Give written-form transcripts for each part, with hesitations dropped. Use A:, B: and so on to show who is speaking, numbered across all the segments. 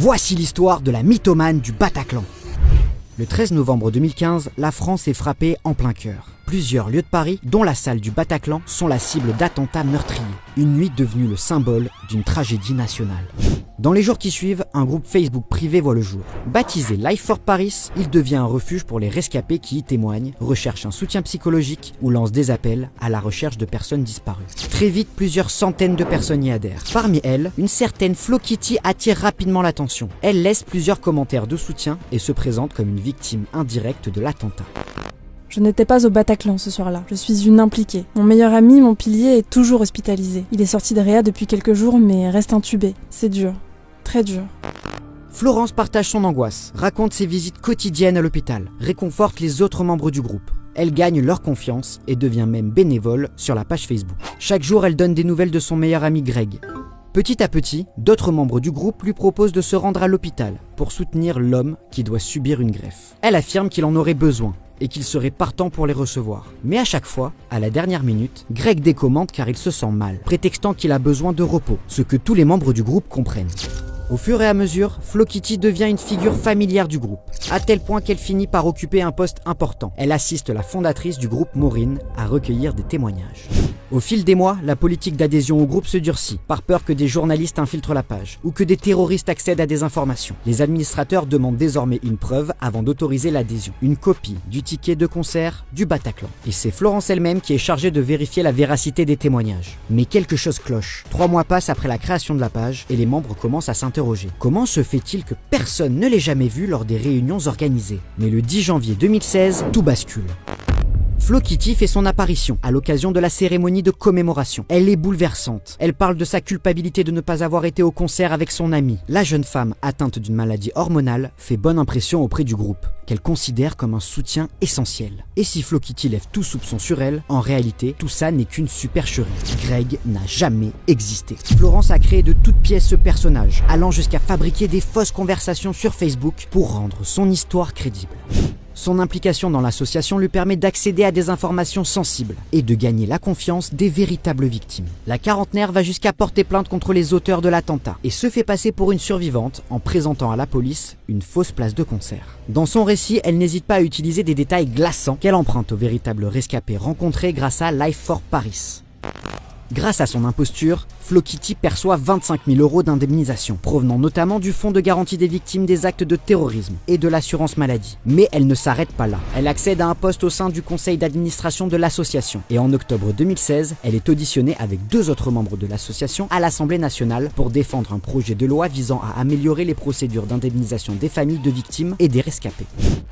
A: Voici l'histoire de la mythomane du Bataclan. Le 13 novembre 2015, la France est frappée en plein cœur. Plusieurs lieux de Paris, dont la salle du Bataclan, sont la cible d'attentats meurtriers. Une nuit devenue le symbole d'une tragédie nationale. Dans les jours qui suivent, un groupe Facebook privé voit le jour. Baptisé Life for Paris, il devient un refuge pour les rescapés qui y témoignent, recherchent un soutien psychologique ou lancent des appels à la recherche de personnes disparues. Très vite, plusieurs centaines de personnes y adhèrent. Parmi elles, une certaine Flo Kitty attire rapidement l'attention. Elle laisse plusieurs commentaires de soutien et se présente comme une victime indirecte de l'attentat.
B: Je n'étais pas au Bataclan ce soir-là. Je suis une impliquée. Mon meilleur ami, mon pilier, est toujours hospitalisé. Il est sorti de réa depuis quelques jours, mais reste intubé. C'est dur. Très dur.
A: Florence partage son angoisse, raconte ses visites quotidiennes à l'hôpital, réconforte les autres membres du groupe. Elle gagne leur confiance et devient même bénévole sur la page Facebook. Chaque jour, elle donne des nouvelles de son meilleur ami Greg. Petit à petit, d'autres membres du groupe lui proposent de se rendre à l'hôpital pour soutenir l'homme qui doit subir une greffe. Elle affirme qu'il en aurait besoin et qu'il serait partant pour les recevoir. Mais à chaque fois, à la dernière minute, Greg décommande car il se sent mal, prétextant qu'il a besoin de repos, ce que tous les membres du groupe comprennent. Au fur et à mesure, Flo Kitty devient une figure familière du groupe, à tel point qu'elle finit par occuper un poste important. Elle assiste la fondatrice du groupe Maureen à recueillir des témoignages. Au fil des mois, la politique d'adhésion au groupe se durcit, par peur que des journalistes infiltrent la page, ou que des terroristes accèdent à des informations. Les administrateurs demandent désormais une preuve avant d'autoriser l'adhésion, une copie du ticket de concert du Bataclan. Et c'est Florence elle-même qui est chargée de vérifier la véracité des témoignages. Mais quelque chose cloche. 3 mois passent après la création de la page, et les membres commencent à s'interroger. Comment se fait-il que personne ne l'ait jamais vu lors des réunions organisées? Mais le 10 janvier 2016, tout bascule. Flo Kitty fait son apparition à l'occasion de la cérémonie de commémoration. Elle est bouleversante. Elle parle de sa culpabilité de ne pas avoir été au concert avec son amie. La jeune femme atteinte d'une maladie hormonale fait bonne impression auprès du groupe, qu'elle considère comme un soutien essentiel. Et si Flo Kitty lève tout soupçon sur elle, en réalité, tout ça n'est qu'une supercherie. Greg n'a jamais existé. Florence a créé de toutes pièces ce personnage, allant jusqu'à fabriquer des fausses conversations sur Facebook pour rendre son histoire crédible. Son implication dans l'association lui permet d'accéder à des informations sensibles et de gagner la confiance des véritables victimes. La quarantenaire va jusqu'à porter plainte contre les auteurs de l'attentat et se fait passer pour une survivante en présentant à la police une fausse place de concert. Dans son récit, elle n'hésite pas à utiliser des détails glaçants qu'elle emprunte aux véritables rescapés rencontrés grâce à Life for Paris. Grâce à son imposture, Flo Kitty perçoit 25 000 € d'indemnisation, provenant notamment du Fonds de garantie des victimes des actes de terrorisme et de l'assurance maladie. Mais elle ne s'arrête pas là. Elle accède à un poste au sein du conseil d'administration de l'association. Et en octobre 2016, elle est auditionnée avec 2 autres membres de l'association à l'Assemblée nationale pour défendre un projet de loi visant à améliorer les procédures d'indemnisation des familles de victimes et des rescapés.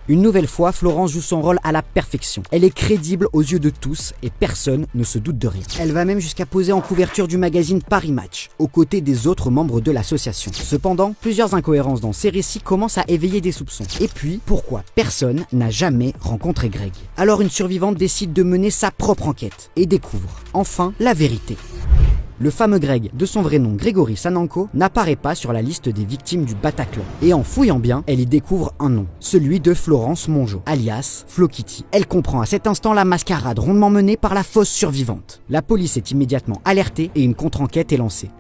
A: Une nouvelle fois, Florence joue son rôle à la perfection. Elle est crédible aux yeux de tous et personne ne se doute de rien. Elle va même jusqu'à poser en couverture du magazine Paris Match, aux côtés des autres membres de l'association. Cependant, plusieurs incohérences dans ces récits commencent à éveiller des soupçons. Et puis, pourquoi personne n'a jamais rencontré Greg? Alors une survivante décide de mener sa propre enquête et découvre, enfin, la vérité. Le fameux Greg, de son vrai nom Grégory Sananko, n'apparaît pas sur la liste des victimes du Bataclan. Et en fouillant bien, elle y découvre un nom, celui de Florence Mongeau, alias Flo Kitty. Elle comprend à cet instant la mascarade rondement menée par la fausse survivante. La police est immédiatement alertée et une contre-enquête est lancée.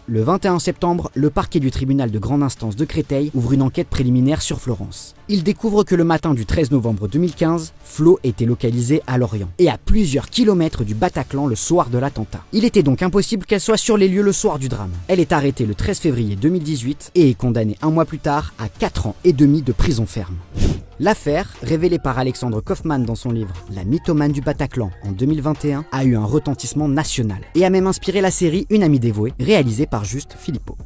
A: Le 21 septembre, le parquet du tribunal de grande instance de Créteil ouvre une enquête préliminaire sur Florence. Il découvre que le matin du 13 novembre 2015, Flo était localisée à Lorient et à plusieurs kilomètres du Bataclan le soir de l'attentat. Il était donc impossible qu'elle soit sur les lieux le soir du drame. Elle est arrêtée le 13 février 2018 et est condamnée 1 mois plus tard à 4 ans et demi de prison ferme. L'affaire, révélée par Alexandre Kaufman dans son livre « La mythomane du Bataclan » en 2021, a eu un retentissement national et a même inspiré la série Une amie dévouée, réalisée par Juste Philippot.